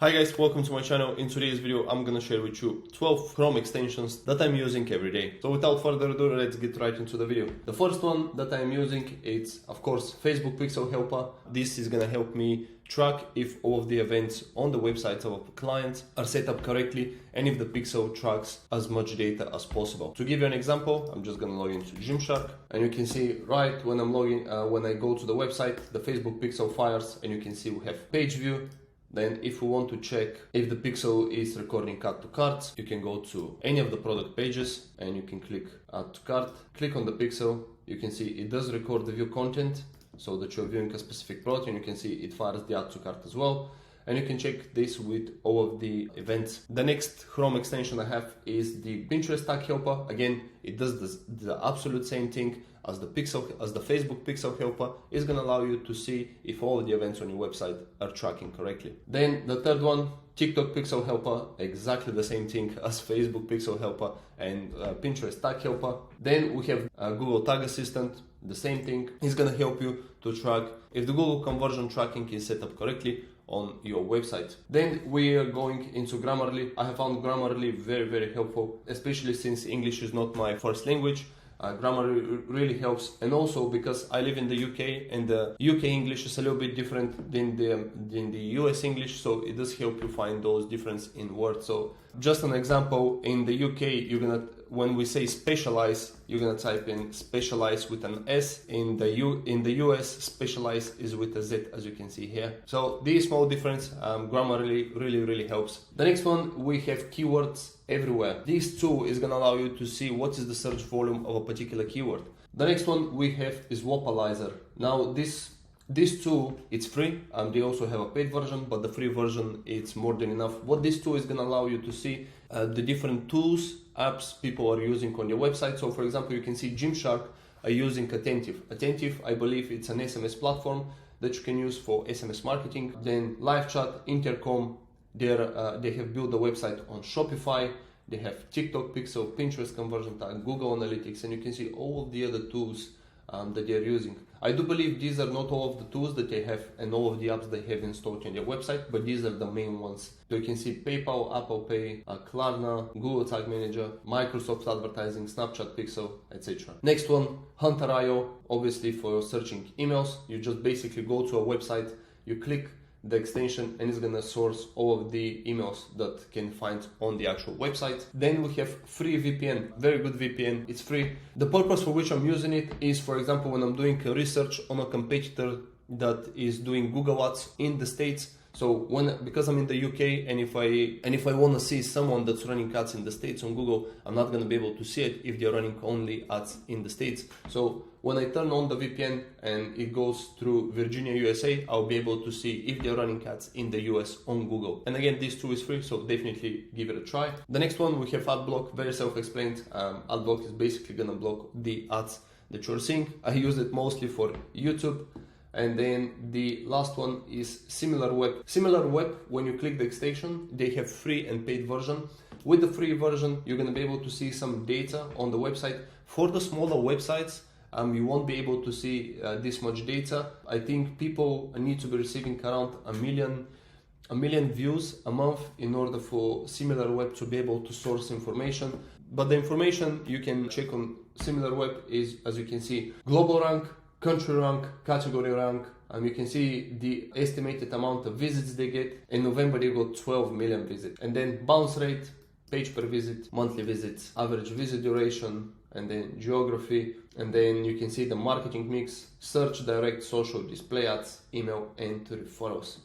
Hi guys, welcome to my channel. In today's video, I'm gonna share with you 12 Chrome extensions that I'm using every day. So without further ado, let's get right into the video. The first one that I'm using is, of course, Facebook Pixel Helper. This is gonna help me track if all of the events on the websites of a client are set up correctly and if the pixel tracks as much data as possible. To give you an example, I'm just gonna log into Gymshark and you can see right when I'm logging, when I go to the website, the Facebook Pixel fires, and you can see we have page view. Then if we want to check if the pixel is recording add to cart, you can go to any of the product pages and you can click add to cart, click on the pixel, you can see it does record the view content, so that you're viewing a specific product, and you can see it fires the add to cart as well. And you can check this with all of the events. The next Chrome extension I have is the Pinterest Tag Helper. Again, it does the absolute same thing as the Facebook Pixel Helper. Is going to allow you to see if all of the events on your website are tracking correctly. Then the third one, TikTok Pixel Helper, exactly the same thing as Facebook Pixel Helper and Pinterest Tag Helper. Then we have Google Tag Assistant, the same thing. It's going to help you to track if the Google conversion tracking is set up correctly on your website. Then we are going into Grammarly. I have found Grammarly very helpful, especially since English is not my first language. Grammarly really helps, and also because I live in the UK and the UK English is a little bit different than the US English, so it does help you find those differences in words. So just an example, in the UK, when we say specialize, you're gonna type in specialize with an S. In the US, specialize is with a Z, as you can see here. So this small difference, Grammarly really helps. The next one, we have keywords everywhere. This tool is gonna allow you to see what is the search volume of a particular keyword. The next one we have is Wapalyzer. Now this tool, it's free, and they also have a paid version, but the free version, it's more than enough. What this tool is gonna allow you to see the different tools, apps people are using on your website. So for example, you can see Gymshark are using Attentive. Attentive, I believe it's an SMS platform that you can use for SMS marketing. Then live chat, Intercom, they have built the website on Shopify. They have TikTok Pixel, Pinterest Conversion Tag, Google Analytics, and you can see all of the other tools that they are using. I do believe these are not all of the tools that they have and all of the apps they have installed on their website, but these are the main ones. So you can see PayPal, Apple Pay, Klarna, Google Tag Manager, Microsoft Advertising, Snapchat Pixel, etc. Next one, Hunter.io, obviously for searching emails. You just basically go to a website, you click the extension, and it's gonna source all of the emails that can find on the actual website. Then we have free VPN, very good VPN, it's free. The purpose for which I'm using it is, for example, when I'm doing a research on a competitor that is doing Google Ads in the States. So because I'm in the UK, and if I want to see someone that's running ads in the States on Google, I'm not going to be able to see it if they're running only ads in the States. So when I turn on the VPN and it goes through Virginia, USA, I'll be able to see if they're running ads in the US on Google. And again, this tool is free, so definitely give it a try. The next one, we have FatBlock, very self-explained. FatBlock is basically going to block the ads that you're seeing. I use it mostly for YouTube. And then the last one is SimilarWeb. SimilarWeb, when you click the extension, they have free and paid version. With the free version, you're going to be able to see some data on the website. For the smaller websites, you won't be able to see this much data. I think people need to be receiving around a million views a month in order for SimilarWeb to be able to source information. But the information you can check on SimilarWeb is, as you can see, global rank, country rank, category rank, and you can see the estimated amount of visits they get. In November, they got 12 million visits. And then bounce rate, page per visit, monthly visits, average visit duration, and then geography. And then you can see the marketing mix, search, direct, social, display ads, email, and referrals.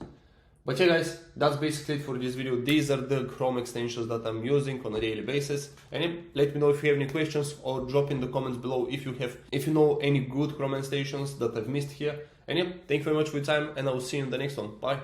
But yeah guys, that's basically it for this video. These are the Chrome extensions that I'm using on a daily basis. And let me know if you have any questions, or drop in the comments below if you know any good Chrome extensions that I've missed here. And yeah, thank you very much for your time, and I will see you in the next one. Bye.